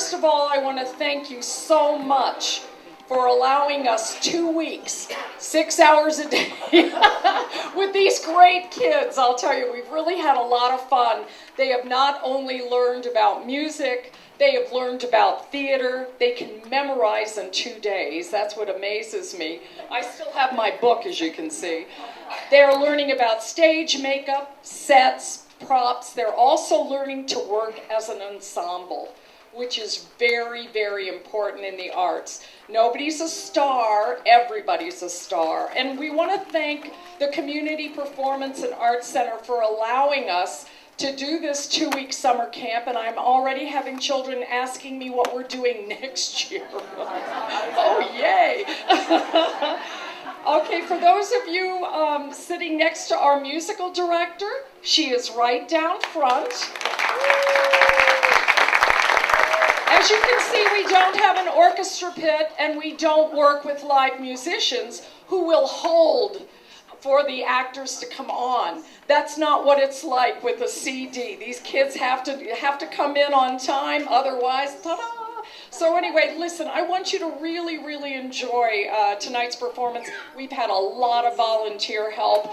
first of all, I want to thank you so much for allowing us 2 weeks, 6 hours a day with these great kids. I'll tell you, we've really had a lot of fun. They have not only learned about music, they have learned about theater. They can memorize in 2 days. That's what amazes me. I still have my book, as you can see. They're learning about stage makeup, sets, props. They're also learning to work as an ensemble, which is very, very important in the arts. Nobody's a star, everybody's a star. And we want to thank the Community Performance and Arts Center for allowing us to do this 2-week summer camp, and I'm already having children asking me what we're doing next year. Oh, yay! Okay, for those of you sitting next to our musical director, she is right down front. As you can see, we don't have an orchestra pit, and we don't work with live musicians who will hold for the actors to come on. That's not what it's like with a CD. These kids have to come in on time, otherwise, ta-da! So anyway, listen, I want you to really, really enjoy tonight's performance. We've had a lot of volunteer help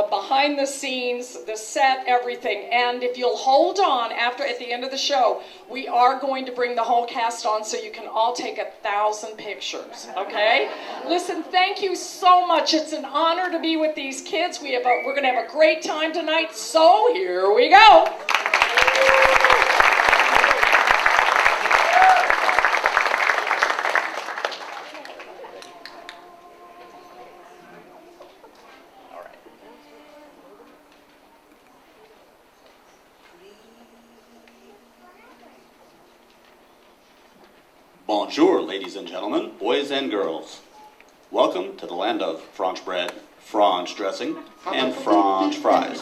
behind the scenes, the set, everything. And if you'll hold on at the end of the show, we are going to bring the whole cast on so you can all take 1,000 pictures, okay? Listen, thank you so much. It's an honor to be with these kids. We're going to have a great time tonight, so here we go. Bonjour, ladies and gentlemen, boys and girls. Welcome to the land of French bread, French dressing, and French fries.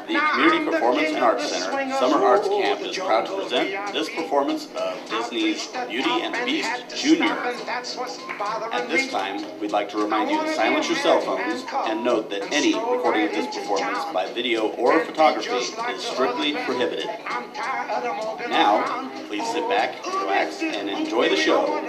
The Community Performance and Arts Center Summer Arts Camp is proud to present this performance of Disney's Beauty and the Beast Junior. At this time, we'd like to remind you to silence your cell phones and note that any recording of this performance by video or photography is strictly prohibited. Now, please sit back, relax, and enjoy the show.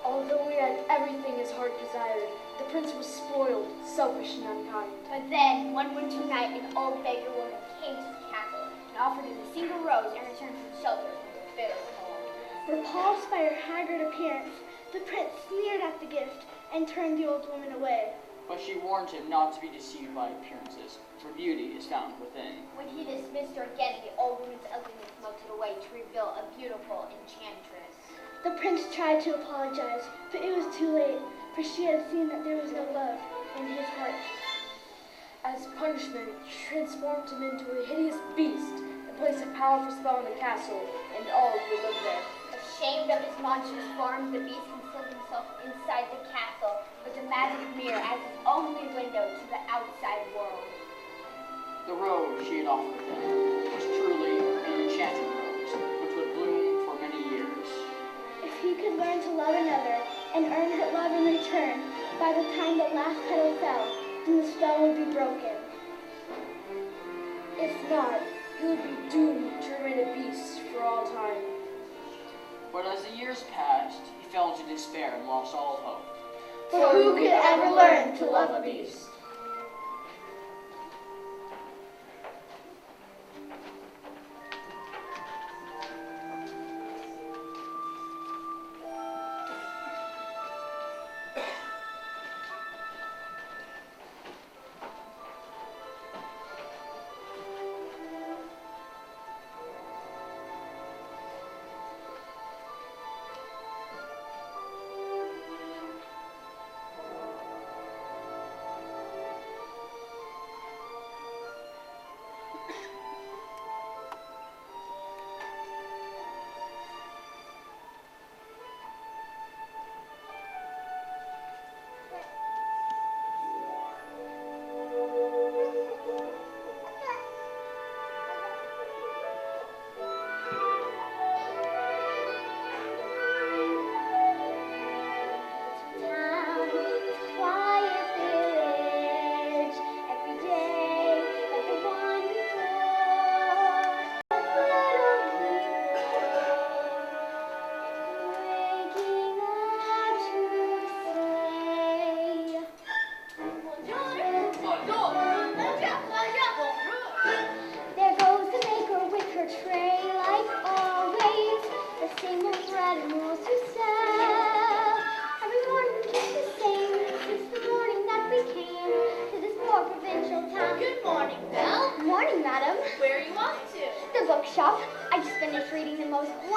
Although he had everything his heart desired, the prince was spoiled, selfish, and unkind. But then, one winter night, an old beggar woman came to the castle and offered him a single rose in return for shelter from the bitter cold. Repulsed by her haggard appearance, the prince sneered at the gift and turned the old woman away. But she warned him not to be deceived by appearances, for beauty is found within. When he dismissed her again, the old woman's ugliness melted away to reveal a beautiful enchantress. The prince tried to apologize, but it was too late, for she had seen that there was no love in his heart. As punishment, she transformed him into a hideous beast and placed a powerful spell on the castle and all who lived there. Ashamed of his monstrous form, the beast concealed himself inside the castle with a magic mirror as his only window to the outside world. The rose she had offered him was truly an enchanted rose, which would bloom for many years. If he could learn to love another and earn her love in return, by the time the last petal fell, then the spell would be broken. If not, he would be doomed to remain a beast for all time. But as the years passed, he fell into despair and lost all hope. For who could ever learn to love a beast?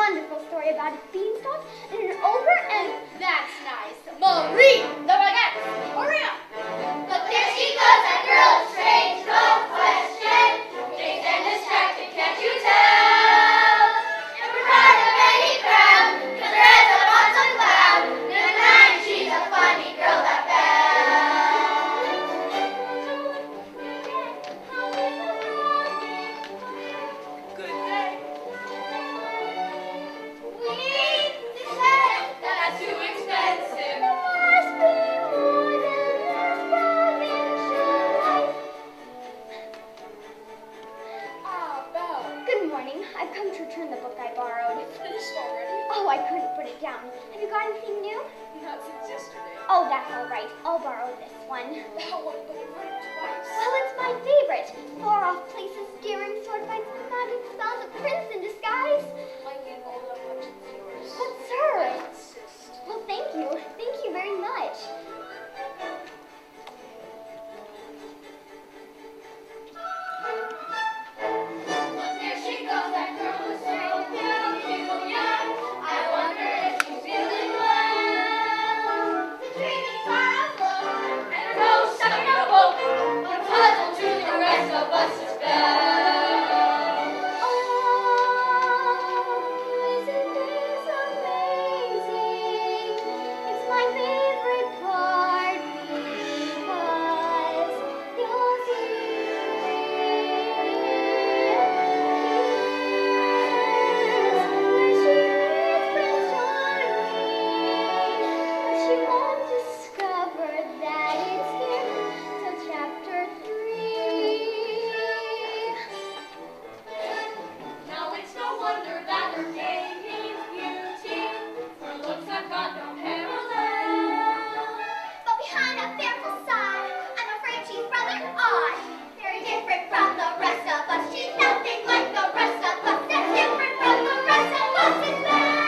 wonderful story about a beanstalk and an ogre and... That's nice. Maurice, the baguette. Hurry up. Look, there she goes, that girl. Strange, no question. Dazed and distracted, can't you tell? Never heard of any crowd, 'cause her head's up on some cloud. Never mind, she's a funny girl, that Good day. That's too expensive. Must be more than this provincial life. Ah, Belle. Good morning. I've come to return the book I borrowed. Finished already? Oh, I couldn't put it down. Have you got anything new? Not since yesterday. Oh, that's all right. I'll borrow this one. Belle, what book have read twice? Well, it's my favorite. Far off places, daring sword fights, magic spells, a prince in disguise. I gave all that much of yours. But sir, I insist. well, thank you. Thank you very much. There she goes, that girl who's so peculiar. I wonder if she's feeling well. The dreamy far afloat, and her nose stuck in a boat. What a puzzle to the rest of us is Belle. Oh, isn't this amazing? It's my favorite part because you'll see. She won't discover that it's here till chapter 3. Now it's no wonder that her name means beauty. Her looks have got no parallel. But behind that fearful side, I'm afraid she's rather odd. Very different from the rest of us. She's nothing like the rest of us. That's different from the rest of us. It's Belle.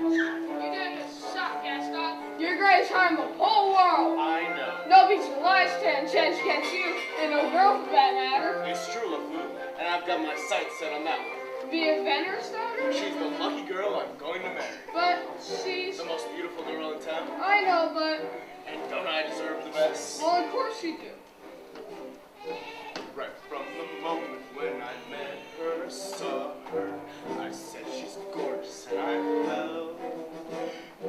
You didn't get shot, Gaston. You're great time the whole world. I know. No beats your life's 10 chance against you, and no girl for that matter. It's true, LaFou, and I've got my sights set on that one. Be a Venner's daughter? She's the lucky girl I'm going to marry. But she's... The most beautiful girl in town. I know, but... And don't I deserve the best? Well, of course you do. Right from the moment when I met her, saw her, I said she's gorgeous, and I fell.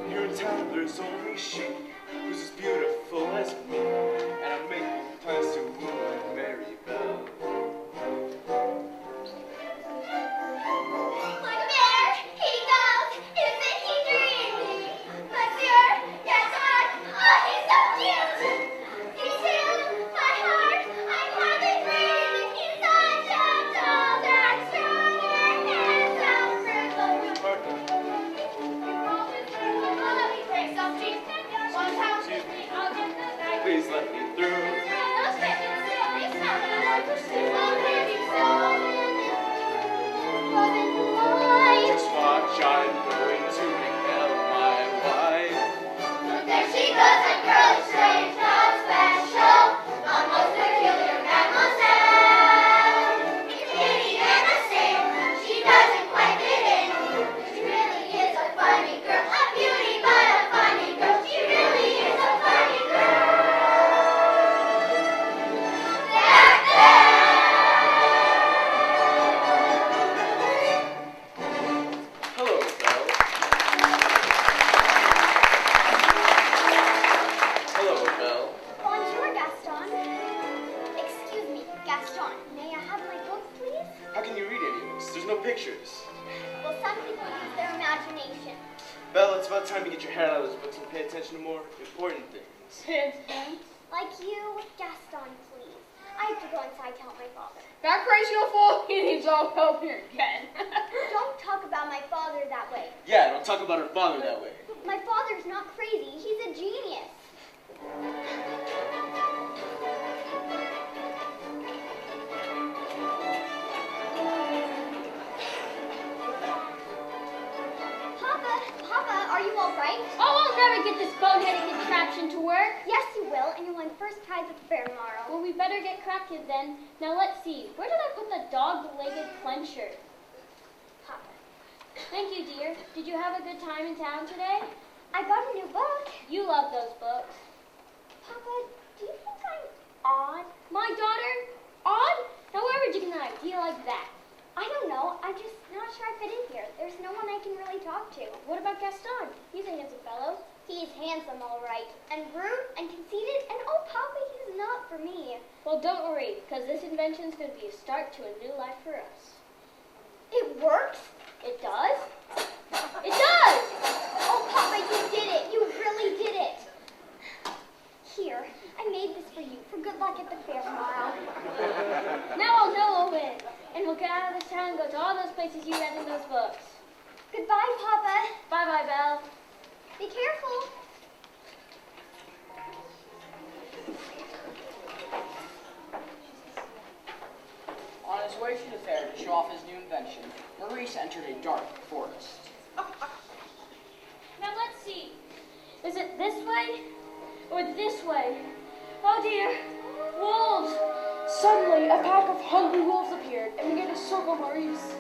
Here in town there's only she who's as beautiful as me, and I'm making plans to woo and marry Belle. Look there, he goes. Isn't he dreamy? Monsieur, Gaston, oh, he's so cute. He's in my heart. I'm hardly breathing. He's such a tall, dark, strong, and handsome fruitful. Let me break some cheese. One pound, Excuse me. I'll get the knife. Please let me through. Those chickens really smell like a simple baby soul. Just watch, I'm going to make Belle my wife. Look, there she goes, that girl is strange, not special, a most peculiar mademoiselle. It's Kitty and a sing, she doesn't quite fit in. She really is a funny girl, a beauty but a funny girl. She really is a funny girl. Hello, Belle. Hello, Belle. Bonjour, Gaston. Excuse me, Gaston, may I have my book, please? How can you read any of this? There's no pictures. Well, some people use their imagination. Belle, it's about time you get your head out of those books and pay attention to more important things. Like you, Gaston, please. I have to go inside to help my father. That crazy old fool, he needs all help here again. Don't talk about my father that way. Yeah, don't talk about her father that way. My father's not crazy. He's a genius. Papa, are you all right? Oh, I'll never get this boneheaded contraption to work. Yes, you will, and you'll win first prize at the fair tomorrow. Well, we better get cracking then. Now let's see. Where did I put the dog-legged clencher? Thank you, dear. Did you have a good time in town today? I got a new book. You love those books. Papa, do you think I'm odd? My daughter? Odd? Now where would you get an idea like that? I don't know. I'm just not sure I fit in here. There's no one I can really talk to. What about Gaston? He's a handsome fellow. He's handsome, all right. And rude and conceited. And oh, Papa, he's not for me. Well, don't worry, because this invention's going to be a start to a new life for us. It works? It does? It does! Oh, Papa, you did it. You really did it. Here, I made this for you for good luck at the fair tomorrow. Now I'll know I'll win. And we'll get out of this town and go to all those places you read in those books. Goodbye, Papa. Bye-bye, Belle. Be careful. On his way to the fair to show off his new invention, Maurice entered a dark forest. Now let's see. Is it this way or this way? Oh dear. Wolves! Suddenly, a pack of hungry wolves appeared and began to circle Maurice.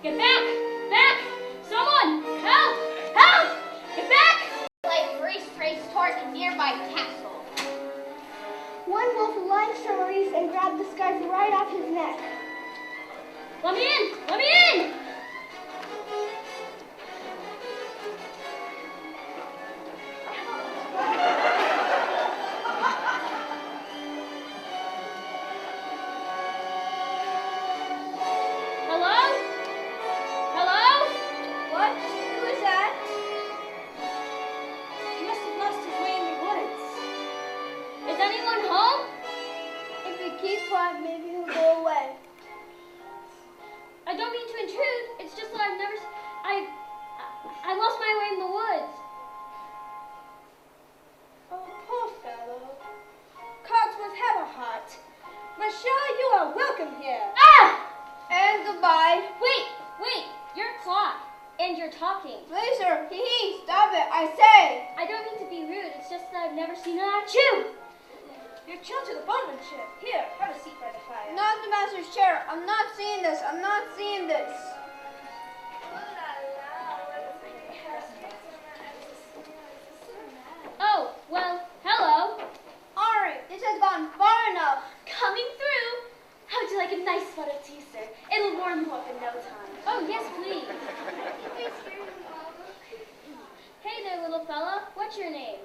Get back! Back! Someone! Help! Help! Get back! Like Maurice raced towards a nearby castle. One wolf lunged for Maurice and grabbed the scarf right off his neck. Let me in! Let me in! Maybe he'll go away. I don't mean to intrude. It's just that I lost my way in the woods. Oh, poor fellow. Cogsworth, have a heart. Monsieur, you are welcome here. Ah! And goodbye. Wait. You're a clock. And you're talking. Please, sir. Stop it, I say. I don't mean to be rude. It's just that I've never seen an chew. You're chilled to the boatmanship. Here, have a seat by the fire. Not the master's chair. I'm not seeing this. I'm not seeing this. Oh, well, hello. All right, this has gone far enough. Coming through. How would you like a nice sweater tea, sir? It'll warm you up in no time. Oh, yes, please. Hey there, little fella. What's your name?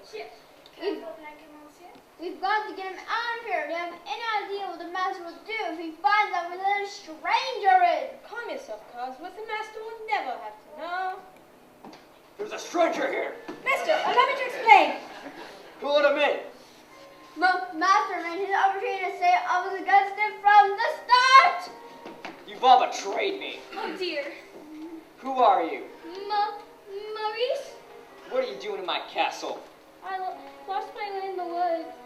We've got to get him out of here. Do you have any idea what the master will do if he finds out where the stranger is? Calm yourself, Cogsworth. The master will never have to know. There's a stranger here. Mister, allow me to explain. Who let him in? Master made his opportunity to say I was against it from the start. You've all betrayed me. Oh, dear. Who are you? Maurice? What are you doing in my castle? I lost my way in the woods.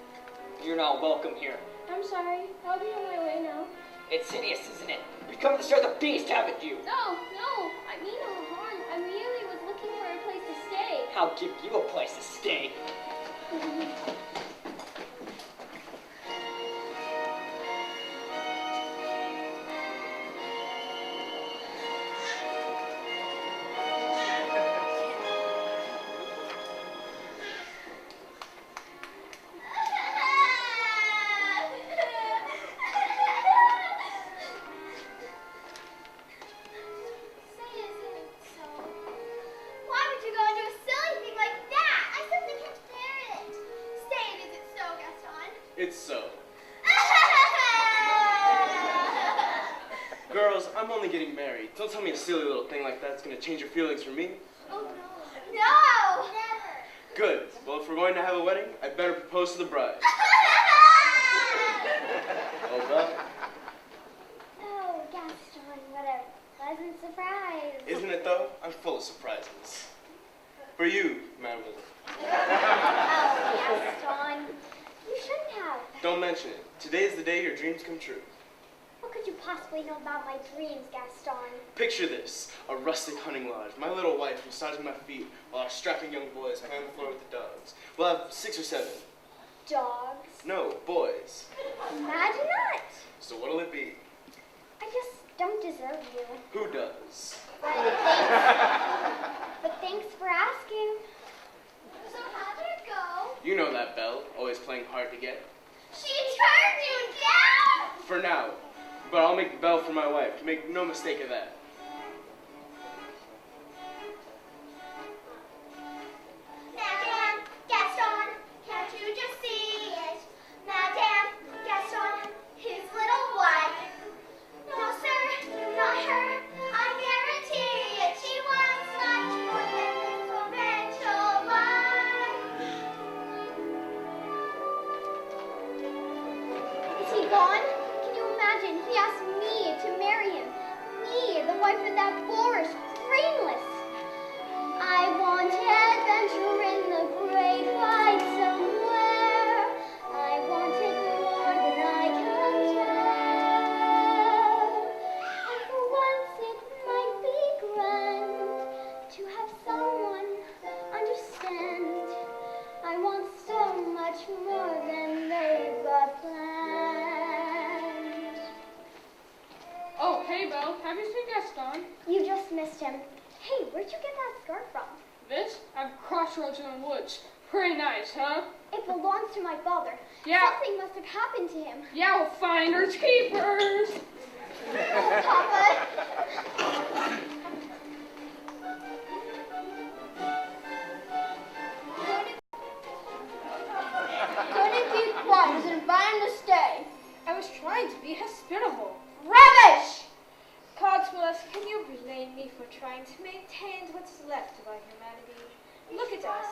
You're not welcome here. I'm sorry. I'll be on my way now. It's hideous, isn't it? You've come to stir the beast, haven't you? No. I mean no harm. I merely was looking for a place to stay. I'll give you a place to stay. It's so. Girls, I'm only getting married. Don't tell me a silly little thing like that's gonna change your feelings for me. Oh, no. No! Never. Good. Well, if we're going to have a wedding, I better propose to the bride. Oh, Belle? Oh, Gaston, what a pleasant surprise. Isn't it, though? I'm full of surprises. For you, mademoiselle. Oh, Gaston. You shouldn't have. Don't mention it. Today is the day your dreams come true. What could you possibly know about my dreams, Gaston? Picture this, a rustic hunting lodge, my little wife massaging my feet while our strapping young boys play on the floor with the dogs. We'll have 6 or 7. Dogs? No, boys. Imagine that. So what'll it be? I just don't deserve you. Who does? But thanks for asking. So how did it go? You know that, Belle. Always playing hard to get. She turned you down? For now. But I'll make Belle for my wife. Make no mistake of that. Madame Gaston, can't you just see it? Madame Gaston, his little wife. No, sir, not her. I guarantee it. She wants much more than this torrential life. Is he gone? Can you imagine? He asked me to marry him. Me, the wife of that boorish, brainless. I want adventure in the great wide somewhere. I want it more than I can tell. And for once it might be grand to have someone understand. I want so much more than they've got planned. Oh, hey, Belle. Have you seen Gaston? You just missed him. Hey, where'd you get that scarf from? This? At Crossroads in the woods. Pretty nice, huh? It belongs to my father. Yeah. Something must have happened to him. Yeah, well, finders keepers. Oh, Papa. Couldn't keep quiet and invite him to stay. I was trying to be hospitable. Rubbish! Cogsworth, can you blame me for trying to maintain what's left of our humanity? Look at us.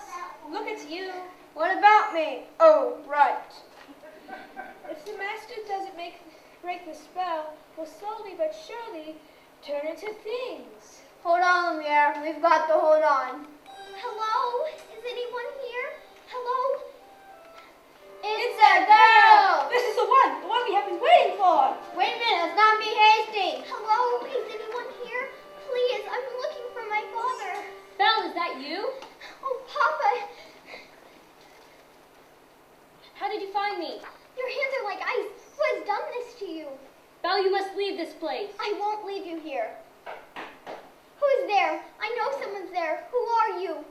Look at you. What about me? Oh, right. If the master doesn't break the spell, we'll slowly but surely turn into things. Hold on, Lumiere. We've got to hold on. Hello? Is anyone here? Hello? It's a girl! This is the one we have been waiting for. Wait a minute, let's not be hasty. Hello? Is anyone here? Please, I'm looking for my father. Belle, is that you? Oh, Papa. How did you find me? Your hands are like ice. Who has done this to you? Belle, you must leave this place. I won't leave you here. Who is there? I know someone's there. Who are you?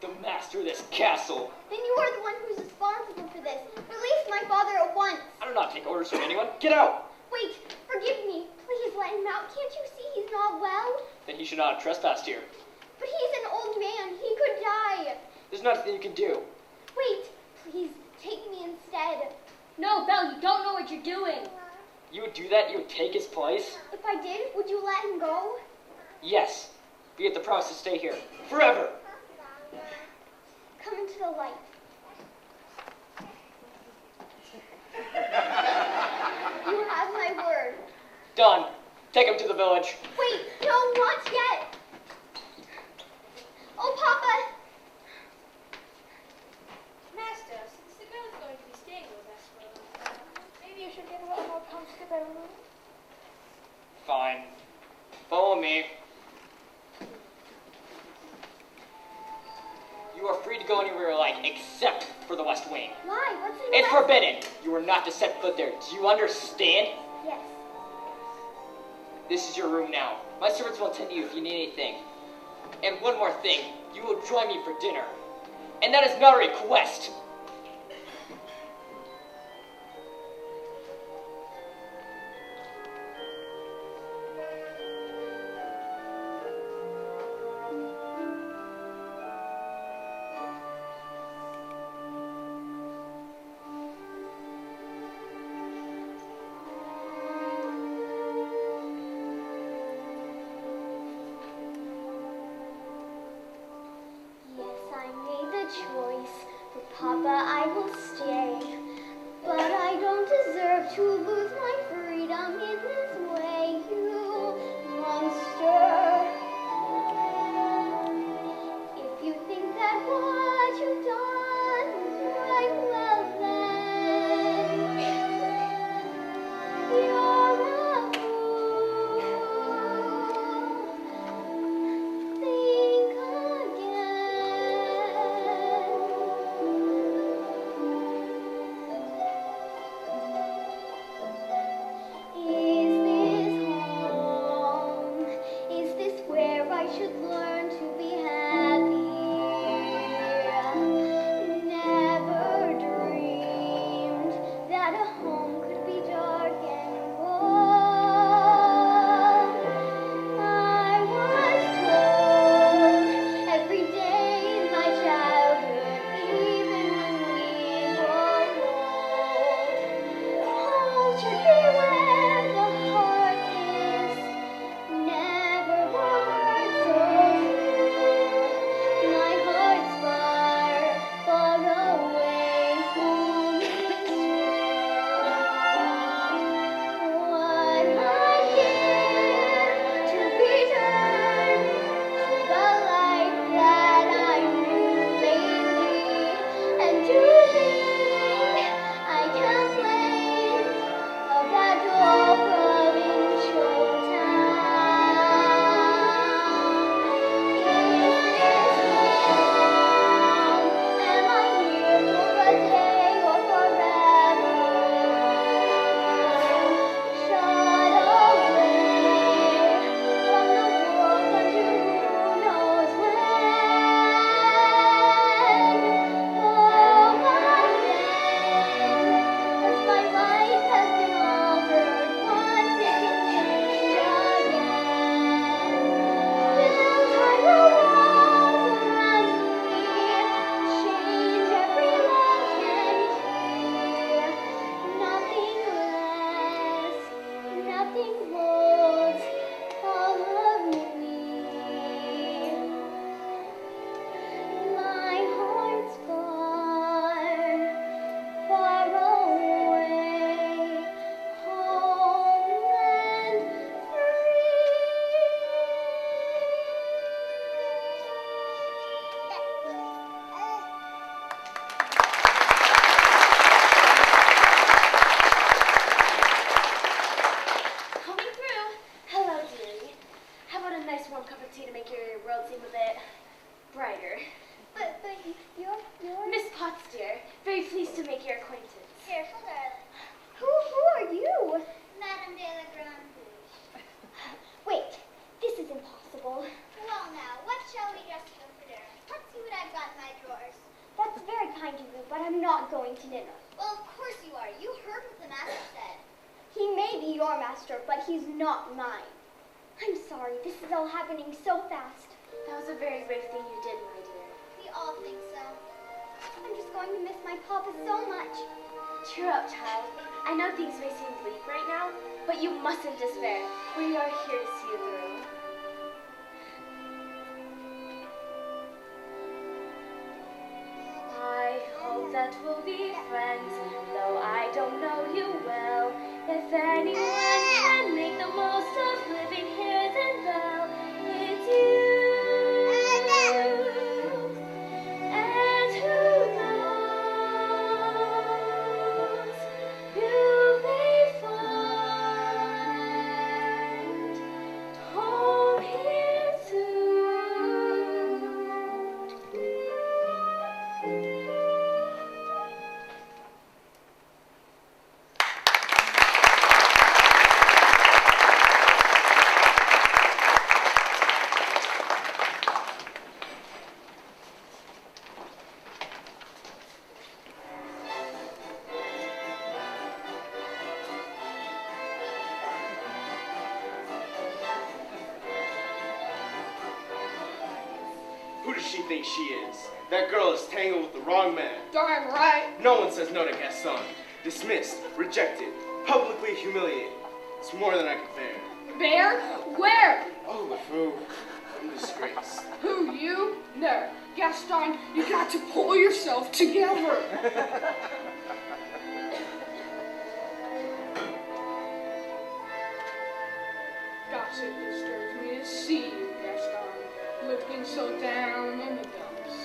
The master of this castle. Then you are the one who's responsible for this. Release my father at once. I do not take orders from anyone. Get out! Wait, forgive me. Please let him out. Can't you see he's not well? Then he should not have trespassed here. But he's an old man. He could die. There's nothing you can do. Wait, please take me instead. No, Belle, you don't know what you're doing. You would do that? You would take his place? If I did, would you let him go? Yes. But you have the promise to stay here. Forever! Come into the light. You have my word. Done. Take him to the village. Wait, no, not yet. Oh, Papa. Master, since the girl is going to be staying with us for a little while, maybe you should get her a more comfortable room. Fine. Follow me. You are free to go anywhere you like, except for the West Wing. Why? What's in the It's West? forbidden. You are not to set foot there. Do you understand? Yes. This is your room now. My servants will attend to you if you need anything. And one more thing. You will join me for dinner. And that is not a request. Yes, I made the choice for Papa fancy to make your world seem a bit brighter. But you're... Miss Potts, dear. Very pleased to make your acquaintance. Careful, darling. Who are you? Madame de la Grande Bouche. Wait, this is impossible. Well now, what shall we dress you for dinner? Let's see what I've got in my drawers. That's very kind of you, but I'm not going to dinner. Well, of course you are. You heard what the master said. He may be your master, but he's not mine. I'm sorry, this is all happening so fast. That was a very brave thing you did, my dear. We all think so. I'm just going to miss my papa so much. Cheer up, child. I know things may seem bleak right now, but you mustn't despair. We are here to see you through. I hope that we'll be friends, though I don't know you well. If anyone can make the most of living here, then well, it's you. And who knows, you may find home here soon. Who does she think she is? That girl is tangled with the wrong man. Darn right. No one says no to Gaston. Dismissed, rejected, publicly humiliated. It's more than I can bear. Bear? Where? Oh, LeFou, I'm disgraced. Who, you? No. Gaston, you got to pull yourself together. Gosh, it disturbs me to see you, Gaston, looking so down in the dumps.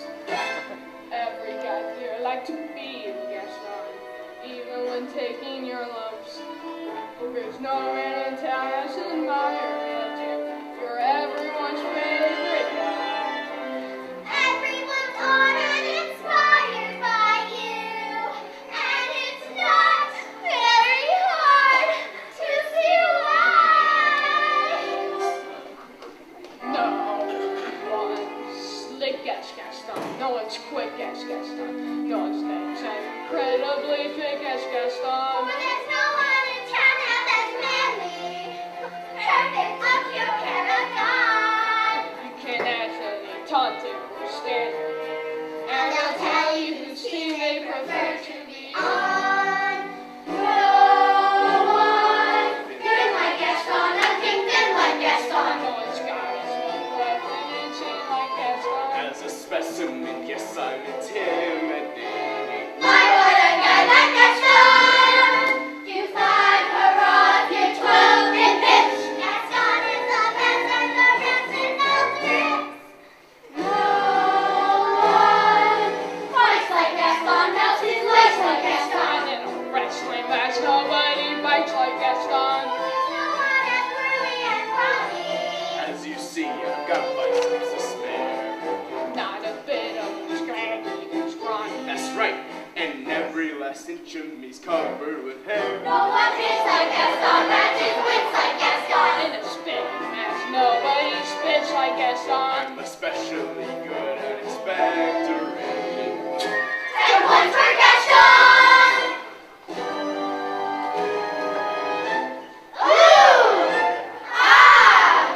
Every guy here like to be you, Gaston, even when taking your lumps. There's no man in town as admired you. You're everyone's favorite guy. Everyone's on and inspired by you. And it's not very hard to see why. No one's slick as Gaston. No one's quick as Gaston. No one's next as incredibly thick as Gaston. But there's no one in town half as manly. Perfect of your paragon. You can't actually taunting or standing. And they'll tell you whose team they prefer to be On. No one. Been like Gaston. Nothing been like Gaston. No one's got as much breath and chin like Gaston. As a specimen, yes, I'm intimidating. Why would a guy like Gaston do 5 hurrahs, get 12 and bitch? Gaston is the best and the rest and all the tricks. No one fights like Gaston, melts his legs like Gaston. In a wrestling match, nobody bites like Gaston. There's no one as burly and brawny. As you see, I've got biceps to spare. Not a bit of scraggy and scrawny. That's right, and every last inch of me's covered with hair. No one hits like Gaston, matches wits like Gaston. In a spinning match, nobody spits like Gaston. I'm especially good at expectorating. And one for Gaston! Ooh! Ah!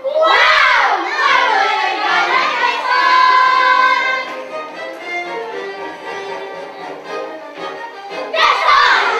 Wow! I would have got like Gaston! Gaston!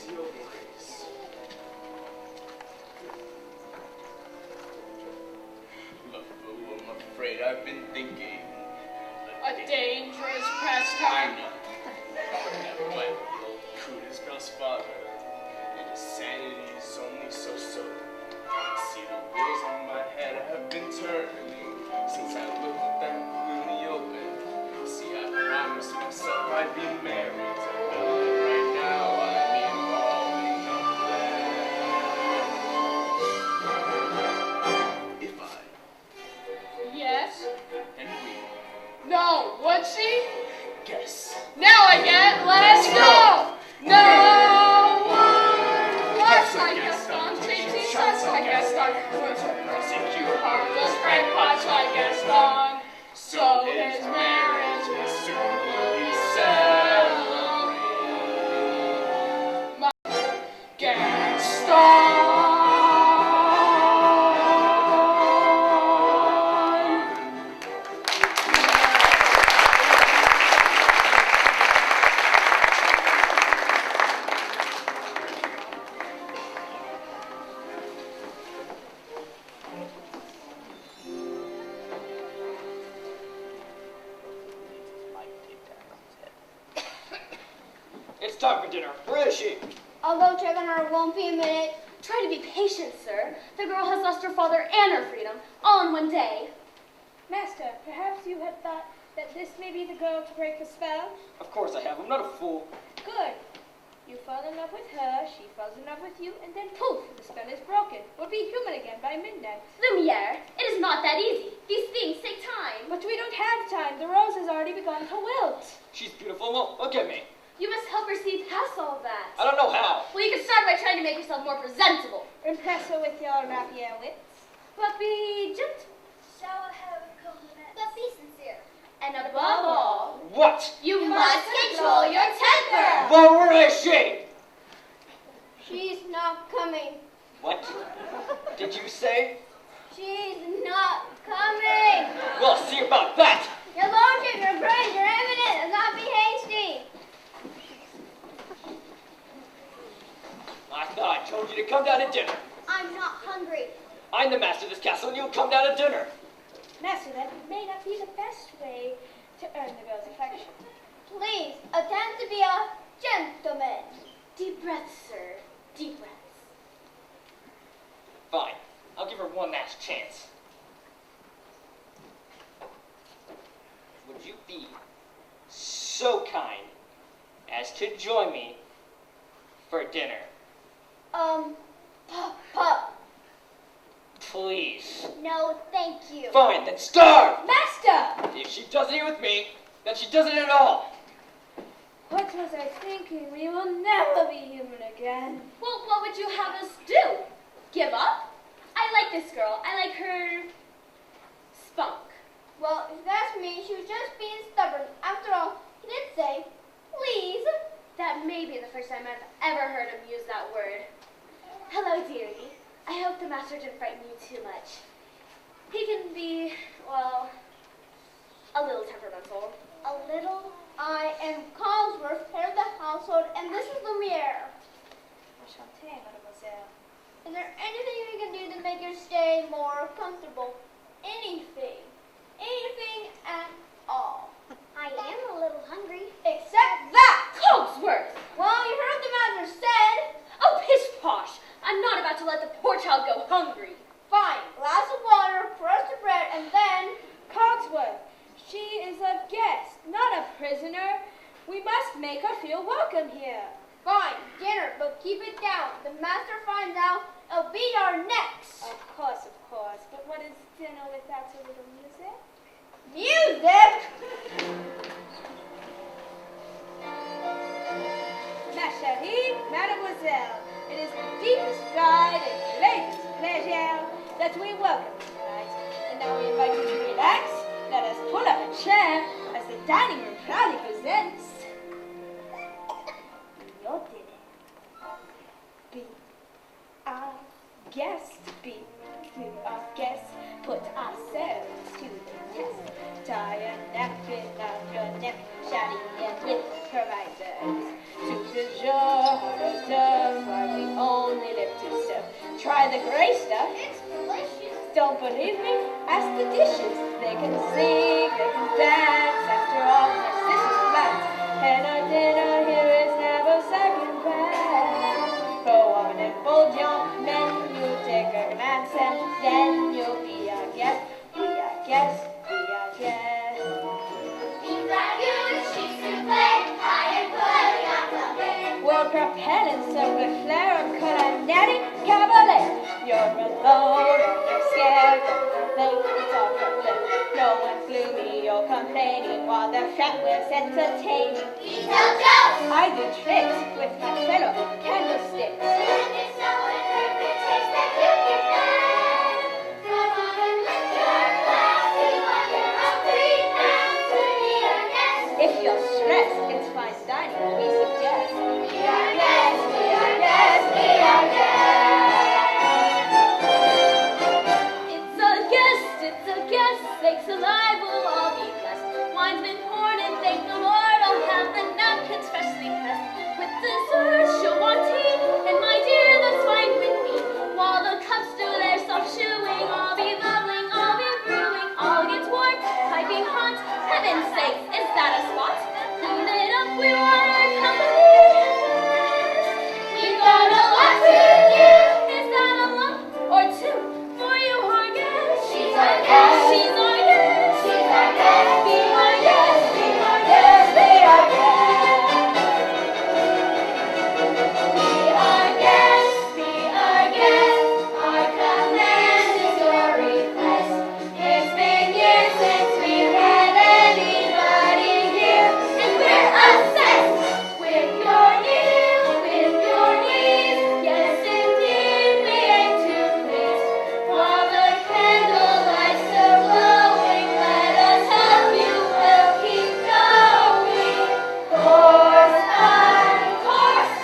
Belle and Maurice. I'm afraid I've been thinking. A dangerous I pastime. know. Never mind the old coot is Belle's father. And his sanity is only so-so. I see the wheels in my head have been turning since I looked at that blue in the open. See, I promised myself I'd be married to Belle, and right now I'm evolving a plan. If I Yes? and we No. Would she? guess. Now I get. Let's go. No one walks like Gaston, takes shots like Gaston, Prosecute Carlos Frank pots like Gaston. So his marriage will is soon be celebrated. Gaston. It's time for dinner. Where is she? I'll go check on her. Won't be a minute. Try to be patient, sir. The girl has lost her father and her freedom, all in one day. Master, perhaps you had thought that this may be the girl to break the spell? Of course I have. I'm not a fool. Good. You fall in love with her, she falls in love with you, and then poof, the spell is broken. We'll be human again by midnight. Lumiere, it is not that easy. These things take time. But we don't have time. The rose has already begun to wilt. She's beautiful. Well, look at me. You must help her see past all that. I don't know how. Well, you can start by trying to make yourself more presentable. Impress her with your rapier wits. But be gentle. Shower her with compliments. But be sincere. And above all, What? you must control your temper. Well, where is she? She's not coming. What? Did you say? She's not coming. We'll see about that. Your lordship, your grace, your eminence, do not be hasty. I thought I told you to come down to dinner. I'm not hungry. I'm the master of this castle, and you'll come down to dinner. Master, that may not be the best way to earn the girl's affection. Please, attempt to be a gentleman. Deep breaths, sir. Deep breaths. Fine. I'll give her one last chance. Would you be so kind as to join me for dinner? Pup. Please. No, thank you. Fine, then starve! Master! If she doesn't eat with me, then she doesn't at all. What was I thinking? We will never be human again. Well, what would you have us do? Give up? I like this girl. I like her spunk. Well, if that's me, she was just being stubborn. After all, he did say, please. That may be the first time I've ever heard him use that word. Hello, dearie. I hope the master didn't frighten you too much. He can be, well, a little temperamental. A little. I am Collinsworth, head of the household, and this is Lumiere. Enchanté, mademoiselle. Is there anything we can do to make your stay more comfortable? Anything. Anything at all. I am a little hungry. Except that! Cogsworth! Well, you heard what the master said. Oh, pish posh! I'm not about to let the poor child go hungry. Fine. Glass of water, crust of bread, and then... Cogsworth, she is a guest, not a prisoner. We must make her feel welcome here. Fine. Dinner, but keep it down. The master finds out, it'll beat our necks. Of course. But what is dinner without a little music? Music? Ma chérie, mademoiselle, it is with deepest pride and greatest pleasure that we welcome you tonight. And now we invite you to relax. Let us pull up a chair as the dining room proudly presents your dinner. Be our guest, be our guest. Put ourselves to the test. Tie a napkin on your neck, shiny and with providers. To the jour, try the gray stuff. It's delicious. Don't believe me? Ask the dishes. They can sing, they can dance. After all, Narcissus plants. And our dinner here is never second class. Go on and fold your menu, take a glance, and then you'll be our guest. Be our guest, be our guest. Beef ragout, cheese souffle, pie and pudding on Sunday. World propellants of the flair of culinary cabaret. You're alone, you're scared, think it's all for play. No one's gloomy or complaining while the fat was entertaining. We tell jokes. I do tricks with my fellow candlesticks. And it's so perfect taste that you can add. Come on and lift your glass to one your hungry pants to be our guest. If you're stressed, it's fine dining, we suggest. Be our guest, be our guest, be our guest. It's a guest, sakes alive, we'll all be blessed. Wine's been poured and thank the Lord, I'll have the napkins freshly pressed. With dessert, she'll want tea, and my dear, that's fine with me. While the cups do their soft chewing, I'll be bubbling, I'll be brewing. All gets warm, piping hot, heaven's sakes, is that a spot? Clean it up, we want our company. We've got a lot to give. Is that a lump or two for you, our guest? She's our guest. She's our guest. She's our guest. Be our guest. Be our guest. Be our guest. Be our guest. Be our guest. Our command is your request. It's been years since we've had anybody here, and we're obsessed with your ears, with your knees. Yes, indeed, we aim to please. While the candlelight's still glowing, let us help you. We'll keep going, course by course,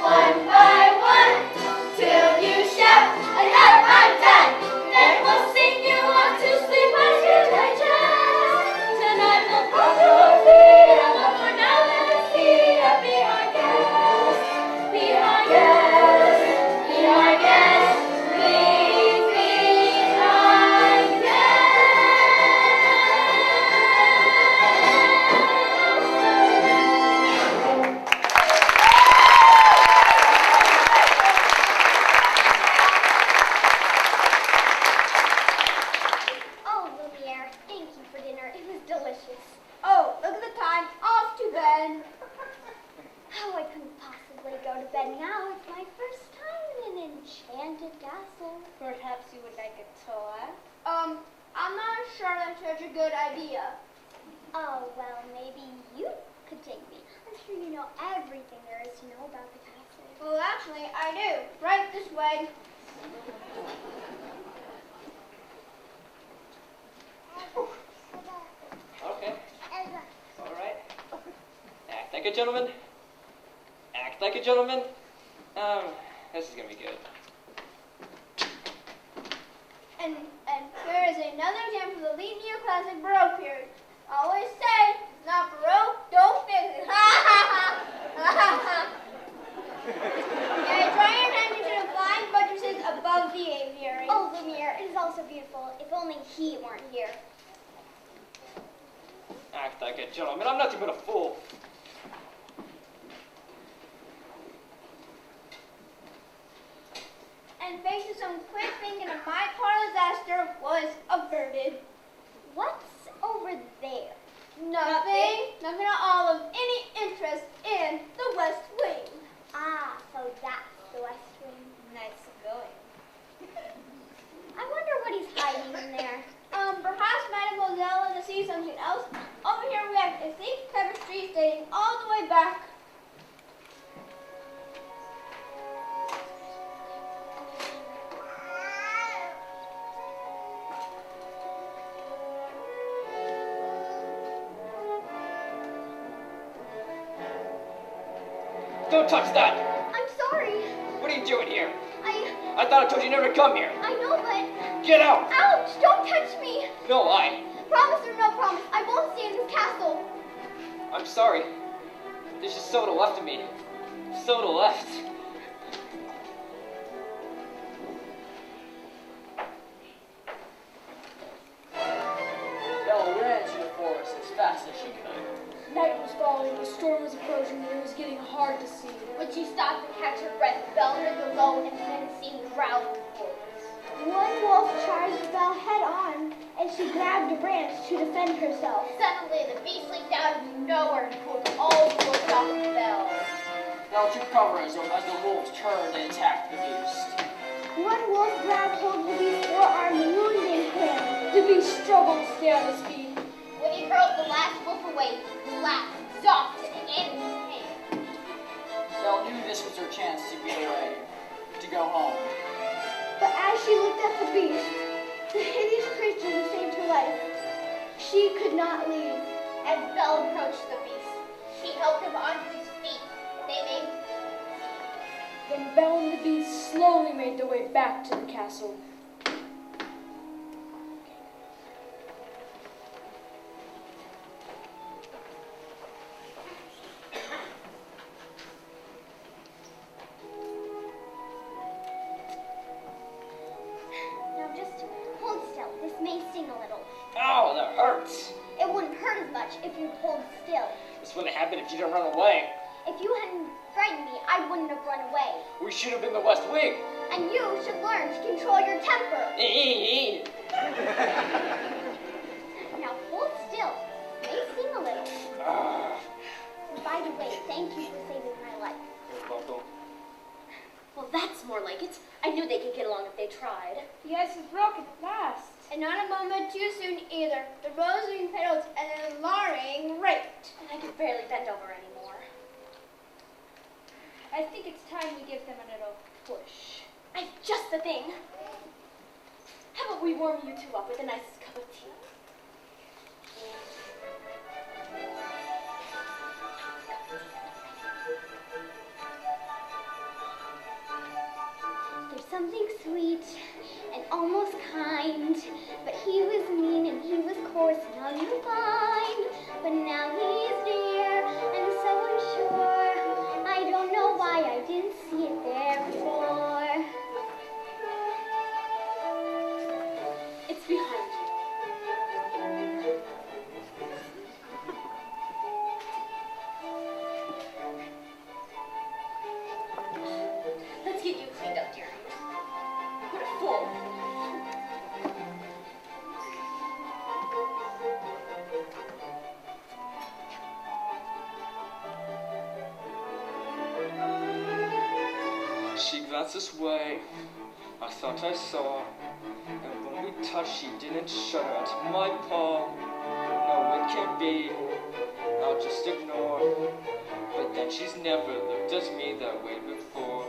one by one, till you shout, "Enough, I'm done!" Then we'll sing you off to sleep as you digest. Tonight we'll put your feet up, but for now let us see ya. Be our guest, be our guest, be our guest. Please be our guest. Oh, Lumiere, thank you for dinner. It was delicious. Oh, look at the time, off to bed. Oh, I couldn't possibly go to bed now. It's my first time in an enchanted castle. Perhaps you would like a tour? I'm not sure that's such a good idea. Oh, well, maybe you could take me. I'm sure you know everything there is to know about the castle. Well, actually, I do. Right this way. Okay. All right. Act like a gentleman. Act like a gentleman. This is gonna be good. And here is another example of the late neoclassic Baroque period. Always say, it's not Baroque, don't fix it. Okay, try your attention to the flying buttresses above the aviary. Oh, Lumiere, it is all so beautiful. If only he weren't here. Act like a gentleman. I'm nothing but a fool. And thanks to some quick thinking of my part of the disaster was averted. What's over there? Nothing at all of any interest in the West Wing. Ah, so that's the West Wing. Nice going. I wonder what he's hiding in there. Perhaps Mademoiselle wanted to see something else. Over here we have a thick tapestry dating all the way back. Don't touch that. I'm sorry. What are you doing here? I thought I told you never to come here. know, but... Get out. Ouch! Don't touch me! No, Promise or no promise, I won't stay in this castle. I'm sorry. There's just so little left of me. So little left. see her. When she stopped to catch her breath, Belle heard the low and menacing growl of wolves. One wolf charged Belle head on, and she grabbed a branch to defend herself. Suddenly, the beast leaped out of nowhere and pulled all the wolves off of Belle. Belle took cover as the wolves turned and attacked the beast. One wolf grabbed hold of the beast's forearm, wounding him. The beast struggled to stay on his feet. When he hurled the last wolf away, he laughed, exhausted, and in his hand. Belle knew this was her chance to get away, to go home. But as she looked at the beast, the hideous creature who saved her life, she could not leave. As Belle approached the beast, she helped him onto his feet, and they made Then Belle and the beast slowly made their way back to the castle. Now just hold still. This may sting a little. Ow, that hurts. It wouldn't hurt as much if you hold still. This wouldn't happen if you didn't run away. If you hadn't frightened me, I wouldn't have run away. We should have been the West Wing. And you should learn to control your temper. Now hold still. It may sting a little. And by the way, thank you for saving my life. You're welcome. Well, that's more like it. I knew they could get along if they tried. Yes, it's broken at last. And not a moment too soon either. The rosary petals at an alarming rate. And I could barely bend over anymore. I think it's time we give them a little push. I've just the thing. How about we warm you two up with a nice cup of tea? There's something sweet and almost kind, but he was mean and he was coarse and unrefined. But now he's dear and so unsure. I don't know why I didn't see it there before. It's behind you. Let's get you cleaned up, dearie. What a fool. She glanced this way. I thought I saw. And when we touched, she didn't shudder into my paw. No, it can't be. I'll just ignore. But then she's never looked at me that way before.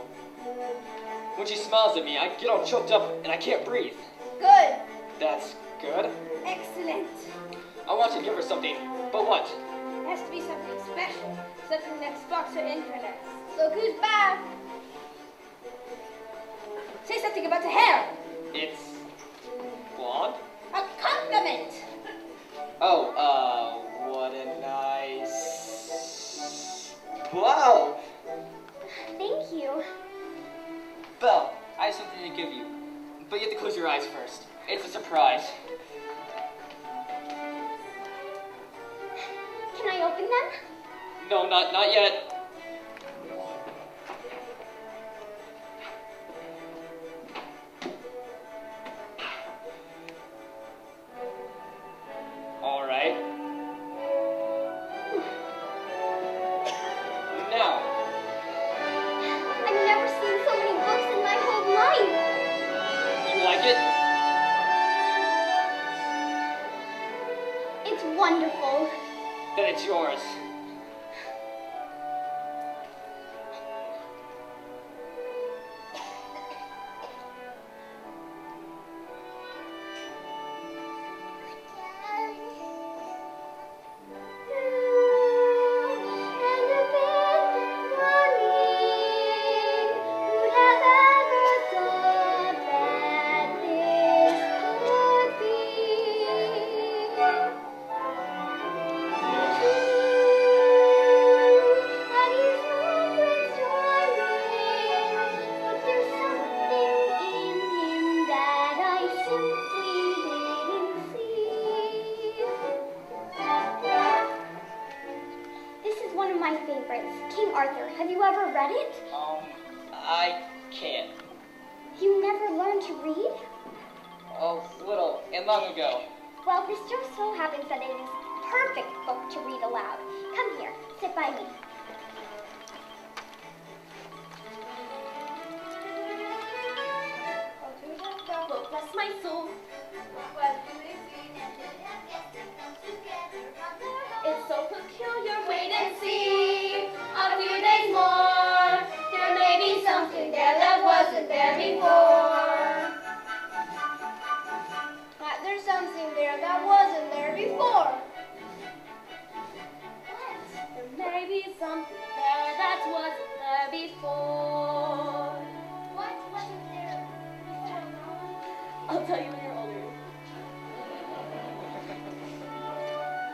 When she smiles at me, I get all choked up and I can't breathe. Good. That's good. Excellent. I want to give her something, but what? It has to be something special. Something that sparks her interest. Look who's back. Say something about the hair. It's blonde? A compliment. Oh, what a nice... Wow! Thank you. Belle, I have something to give you. But you have to close your eyes first. It's a surprise. Can I open them? No, not yet. All right. Now, I've never seen so many books in my whole life. you like it? It's wonderful. Then it's yours. can't. You never learned to read? A little, and long ago. Well, this just so happens that it is a perfect book to read aloud. Come here, sit by me. Well, bless my soul. It's so peculiar, wait and see. A few days more, there may be something there that wasn't there before. There's something there that wasn't there before. What? There may be something there that wasn't there before. What wasn't there before? I'll tell you when you're older.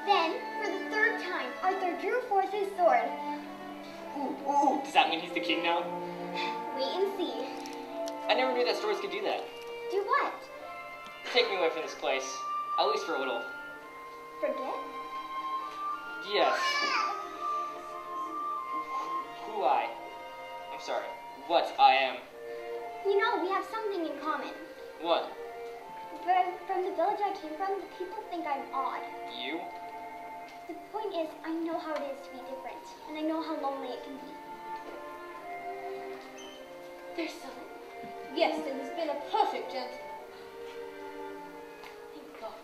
Then, for the third time, Arthur drew forth his sword. Ooh, does that mean he's the king now? Wait and see. I never knew that stories could do that. Do what? Take me away from this place, at least for a little. Forget? Yes. Who I? I'm sorry. What I am. You know, we have something in common. What? From the village I came from, the people think I'm odd. You? The point is, I know how it is to be different, and I know how lonely it can be. There's something. Yes, it has been a perfect gentleman. Thank God.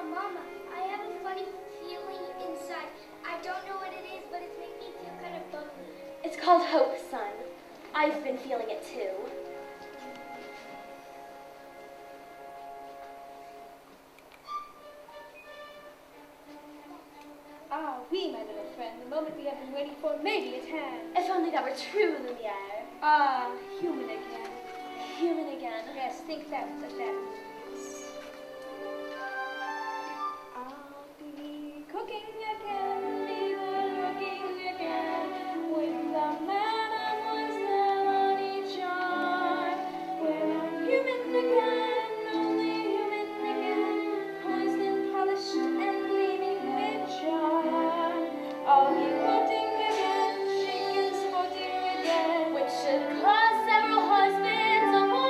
Mama, I have a funny feeling inside. I don't know what it is, but it's making me feel kind of bummy. It's called hope, son. I've been feeling it too. Ah, oui, my little friend. The moment we have been waiting for may be at hand. If only that were true, Lumiere. Ah, human again. Human again. Yes, think that was what that means. I'll be cooking again, be looking again, with the mademoiselle on each arm. When I'm human again, only human again, poised and polished and gleaming with charm. I'll be quoting again, shaking, sporting again, Which should cause several husbands of war.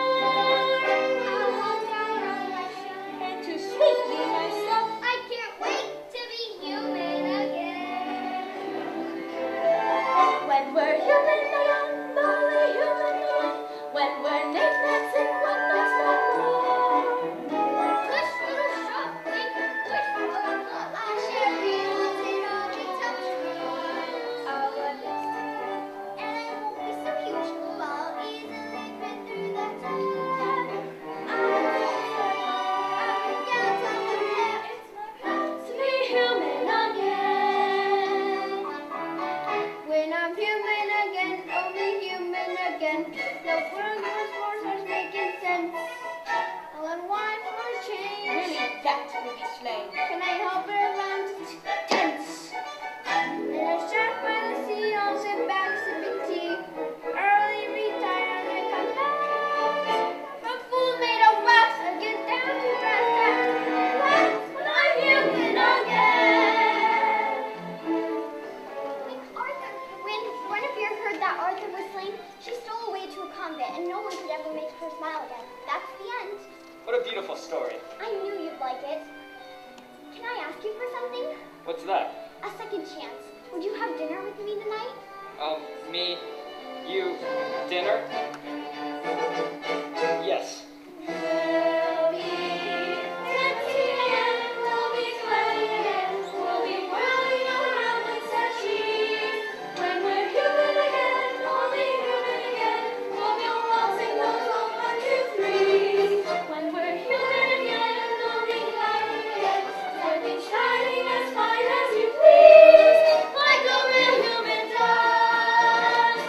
and to sweetly myself. I can't wait to be human again. When we're human again, only human again. When we're knickknacks and whatnots no more. Push little shop, think, push little club. I share feels in all the touch and I won't be so huge. I'll easily fit through that time. I'm down to the left. To be human again. When I'm human again, only human again, the world was making sense. I'll unwind for a change. Really, that will be slain. Can I help it around tense? And I sat by the sea, I'll sit back, sipping tea. Early retire and come back. A fool made of wax, I get down to brass tacks. When I'm human again. Arthur, when Guinevere heard that Arthur was slain, she stole away to a convent, and no one could ever make her smile again. That's the end. What a beautiful story. I knew you'd like it. Can I ask you for something? What's that? A second chance. Would you have dinner with me tonight? Me, you, dinner? Yes. We'll be dancing again, we'll be smiling again, we'll be whirling around with such ease. When we're human again, only human again, we'll be waltzing those old 1, 2, 3s. When we're human again, only gliding again, we'll be shining as fine as you please. Like a real human does.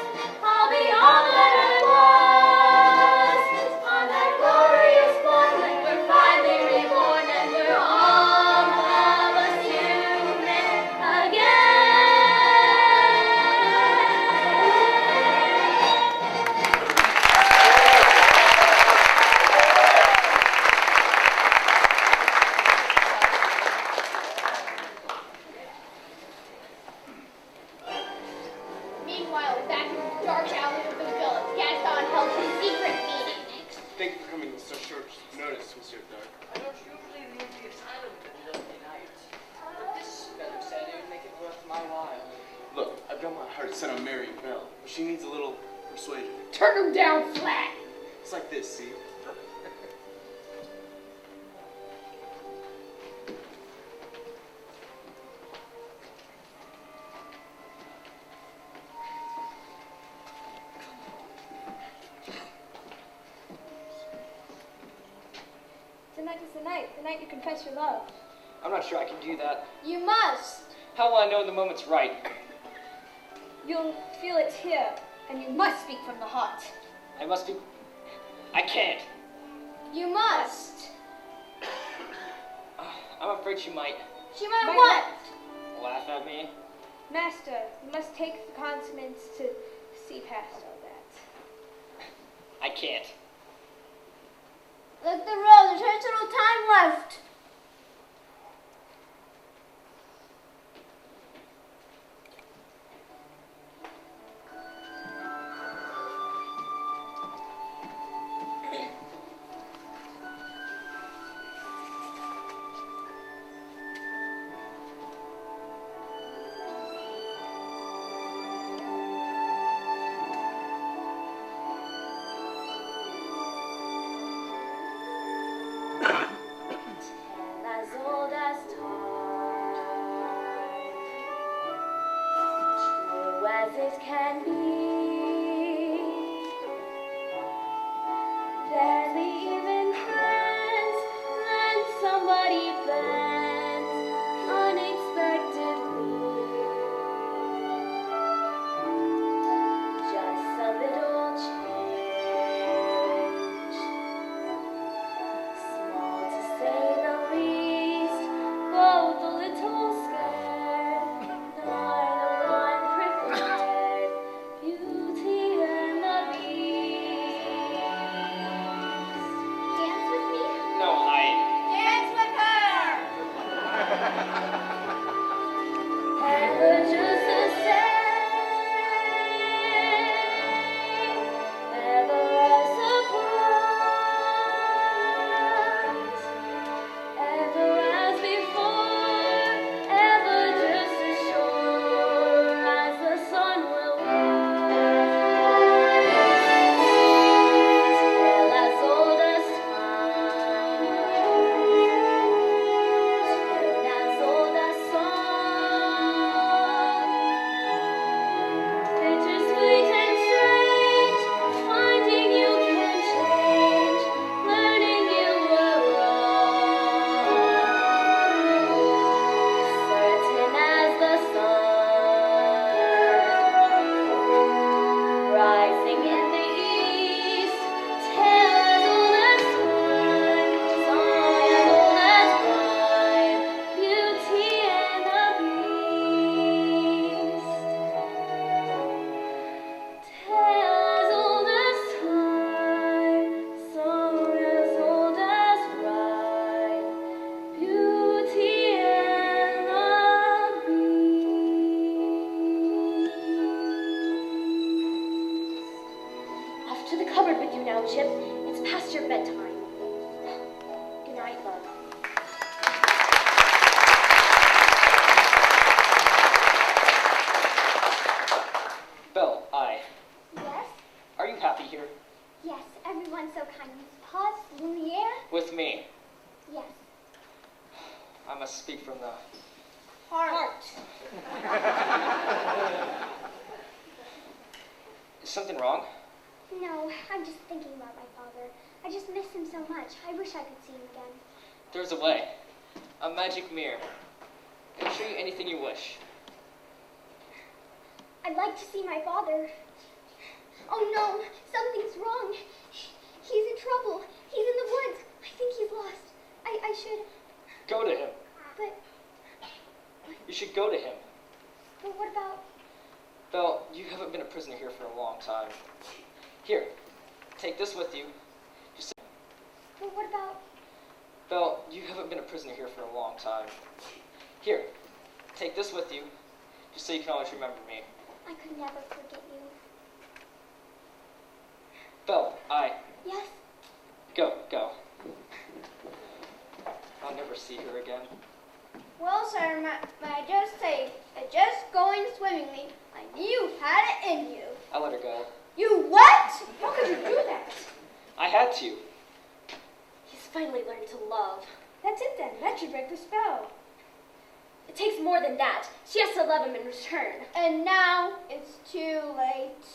I'll be all that I was on that glorious Meanwhile, back in the dark alley of the village, Gaston held his secret meeting. Thank you for coming with such short notice, Monsieur Dark. I don't usually leave the asylum at Thursday night, but this fellow said it would make it worth my while. Look, I've got my heart set on marrying Belle, but she needs a little persuasion. Turn him down flat. It's like this, see? Tonight is the night. The night you confess your love. I'm not sure I can do that. You must. How will I know the moment's right? You'll feel it here, and you must speak from the heart. I must be... I can't. You must. I'm afraid she might She might Might what? laugh at me. Master, you must take the consonants to see past all that. I can't. Look the road. There's very little time left. As old as time, true as it can be, barely even friends, then somebody bends unexpectedly. Just a little change, small to say the least, both a little scared, neither one prepared, Beauty and the Beast. Dance with me? No, Dance with her! Ever just the same, never a surprise. Ever as before, ever just as sure as the sun will rise. Tale as old as time, tune as old as song. Bittersweet and strange, finding you can change, learning you were wrong. Certain as the sun, rising in the east, tale as old as time, song as old as rhyme, Beauty and the Beast. Tale as old as time, song as old as rhyme, Beauty and the Beast. Off to the cupboard with you now, Chip. It's past your bedtime. Good night, love. Belle, Yes? are you happy here? Yes, everyone's so kind. Miss Potts, Lumiere? With me? Yes. I must speak from the... Heart. Is something wrong? No, I'm just thinking about my father. I just miss him so much. I wish I could see him again. There's a way. A magic mirror. It'll show you anything you wish. I'd like to see my father. Oh no, something's wrong. He's in trouble. He's in the woods. I think he's lost. I should. Go to him. But You should go to him. what about? Belle, you haven't been a prisoner here for a long time. Here, take this with you. But what about? Belle, you haven't been a prisoner here for a long time. Here, take this with you, just so you can always remember me. I could never forget you. Belle, Yes? Go. I'll never see her again. Well, sir, may I just say that just going swimmingly, I knew you had it in you. I let her go. You what? How could you do that? I had to. He's finally learned to love. That's it then. That should break the spell. It takes more than that. She has to love him in return. And now it's too late.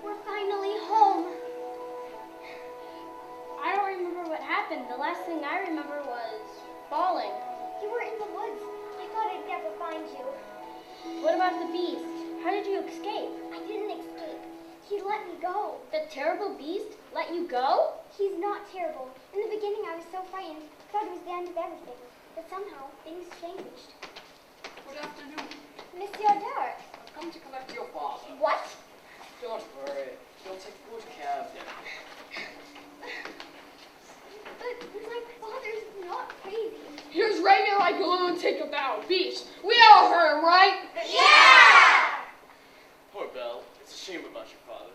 We're finally home. I don't remember what happened. The last thing I remember was falling. You were in the woods. I thought I'd never find you. What about the beast? How did you escape? I didn't escape. He let me go. The terrible beast let you go? He's not terrible. In the beginning, I was so frightened. Thought it was the end of everything. But somehow, things changed. Good afternoon. Monsieur Derek. I've come to collect your father. What? Don't worry. He'll take good care of him. But my father's not crazy. He was raving like a lunatic about a beast. We all heard him, right? Yeah! Poor Belle. It's a shame about your father.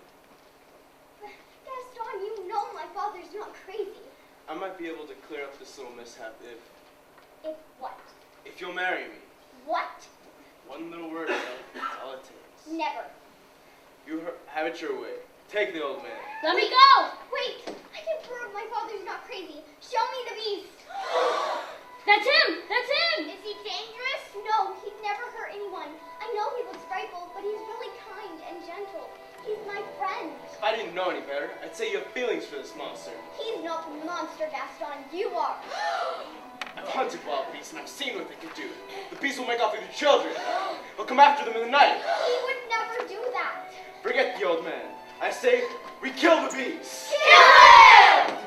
Gaston, you know my father's not crazy. I might be able to clear up this little mishap If what? if you'll marry me. What? One little word, Belle. That's all it takes. Never. Have it your way. Take the old man. Let me go! Wait! I can prove my father's not crazy. Show me the beast. That's him! That's him! Is he dangerous? No, he's never hurt anyone. I know he looks frightful, but he's really kind and gentle. He's my friend. If I didn't know any better, I'd say you have feelings for this monster. He's not the monster, Gaston. You are. I've hunted wild beasts and I've seen what they can do. The beast will make off with your children. They'll come after them in the night. He would never do that. Forget the old man. I say, we kill the beast. Kill him!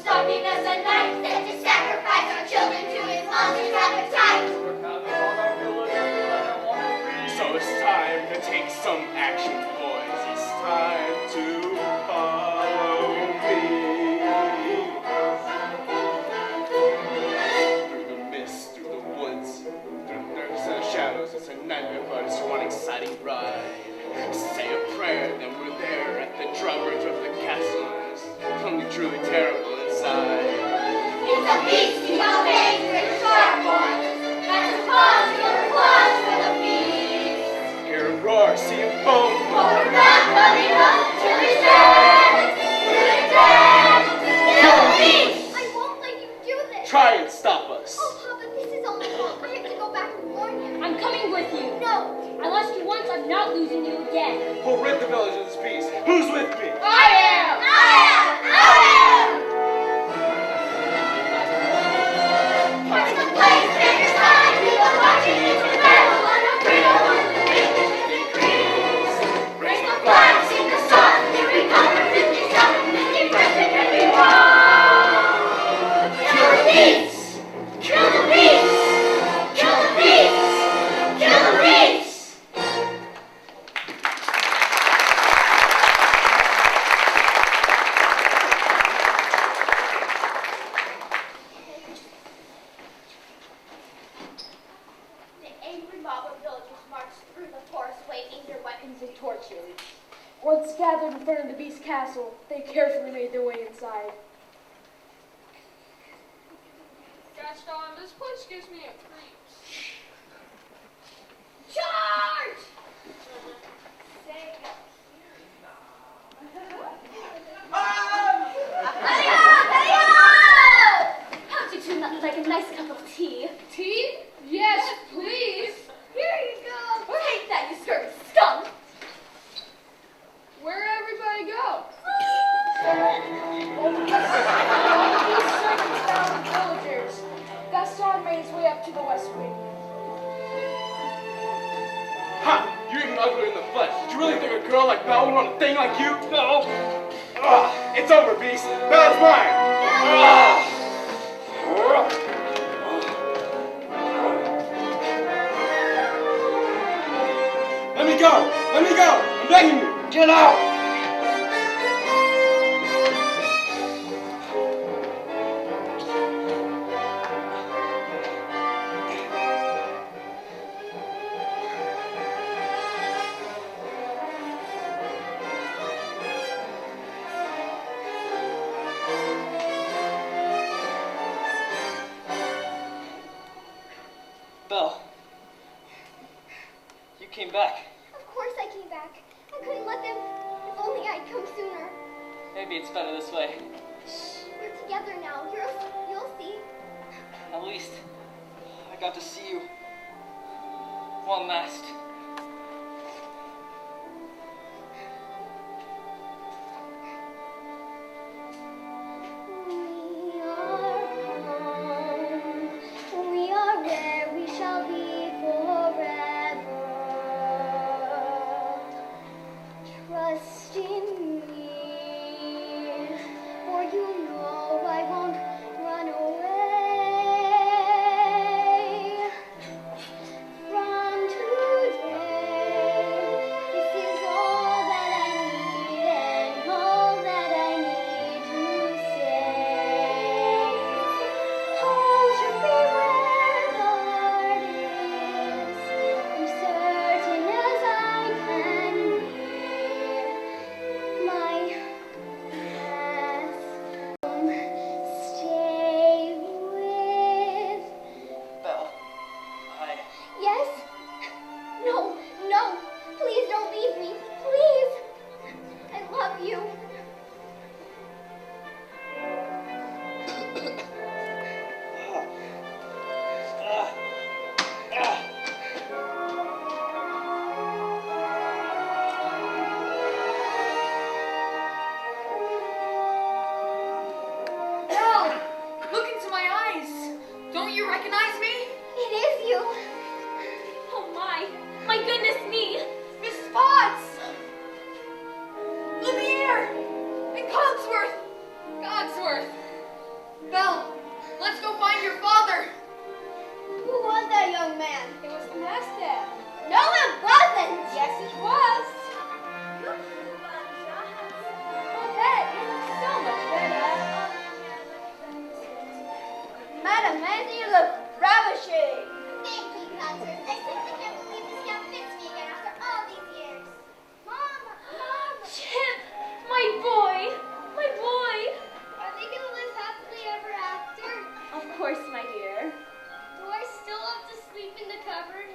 Stopping us at night, then to sacrifice our children to his monster's appetite. So it's time to take some action, boys. It's time to follow me. Through the mist, through the woods, through the darkness and the shadows. It's a nightmare, but it's one exciting ride. Say a prayer, then we're there at the drawbridge of the castle. And it's something truly terrible inside. It's a beast, he's a dangerous sharp one. That's a pause, your applause for the beast. Hear him roar, see him foam. For we're not coming home till he's dead. Till he's dead. Kill the beast. I won't let you do this. Try and stop us. Oh, Papa, this is only wrong. I have to go back and warn him. I'm coming with you. No. I lost you once, I'm not losing you again. We'll rid the village of this beast. Who's with me? I am! Hearts of place, fingers high, people marching into battle on a freedom of the nations increase. Raise the flag, sing the song, here we come for 57, 50 percent can be wrong. Kill the beast! Kill the beast! Kill the beast! Kill the beast! Once gathered in front of the beast's castle, they carefully made their way inside. Gaston, this place gives me a creeps. Charge! How'd you two not like a nice cup of tea? Tea? Yes, please. Here you go. Take that, you scurvy skunk. Where'd everybody go? These servants found the villagers. Gaston made his way up to the west wing. Ha! You're even uglier in the flesh. Did you really think a girl like Belle would want a thing like you? No! Ugh, it's over, beast. Belle's mine! Ugh. came back. Of course I came back. I couldn't let them. If only I'd come sooner. Maybe it's better this way. Shh, we're together now. You'll see. At least I got to see you. One last. We are home. We are where we shall be forever. Trust in me, for you know I won't run away. From today, this is all that I need and all that I need to say. Home should be where the heart is. I'm certain as I can be. My past stay with. Belle, Yes? No, no. Please don't leave me. Please. I love you. Belle, look into my eyes. Don't you recognize me? It is you. Oh my goodness me. Miss Potts! Lumiere! And Cogsworth! Cogsworth! Belle, let's go find your father. Who was that young man? It was the master. No, it wasn't. Yes, it was. Oh, Pet, you look so much better. Madam Mandy, you look ravishing. Thank you, Cogsworth. I simply can't believe this gown fits me again after all these years. Mom! Chip, my boy. Are they gonna live happily ever after? Of course, my dear. Do I still have to sleep in the cupboard?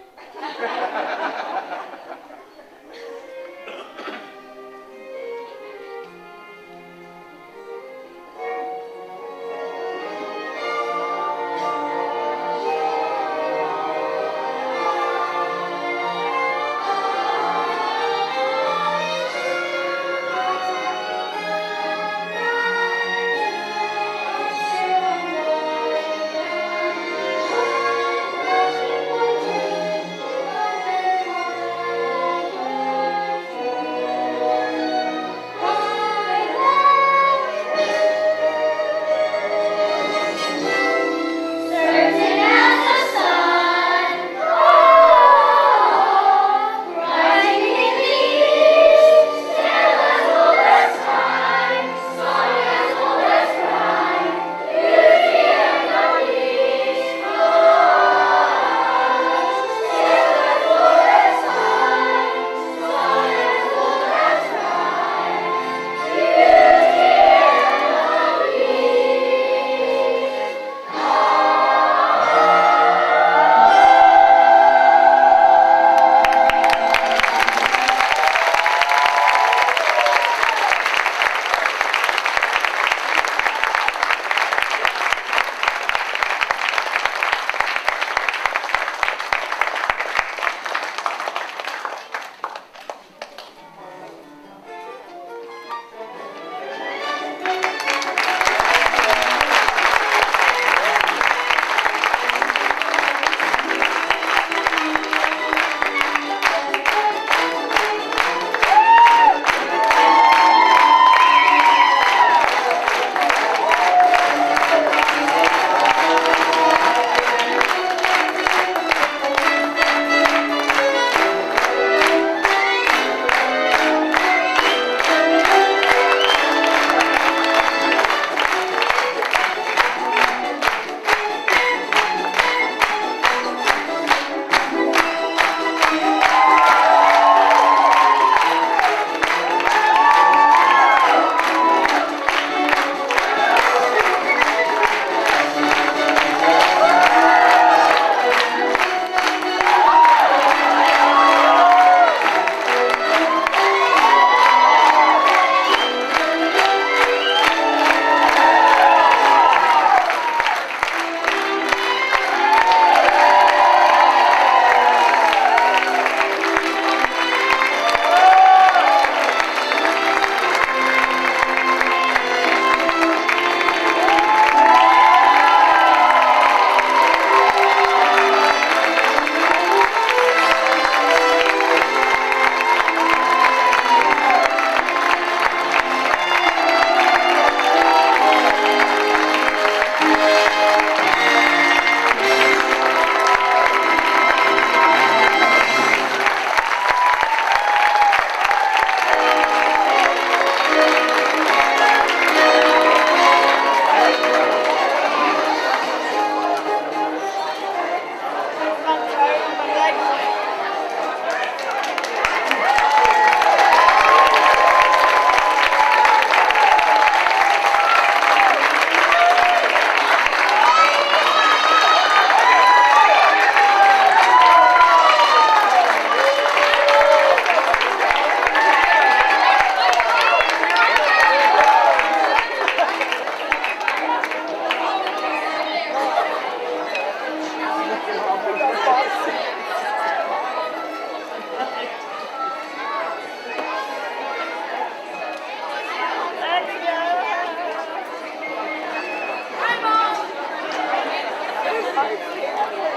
Bye.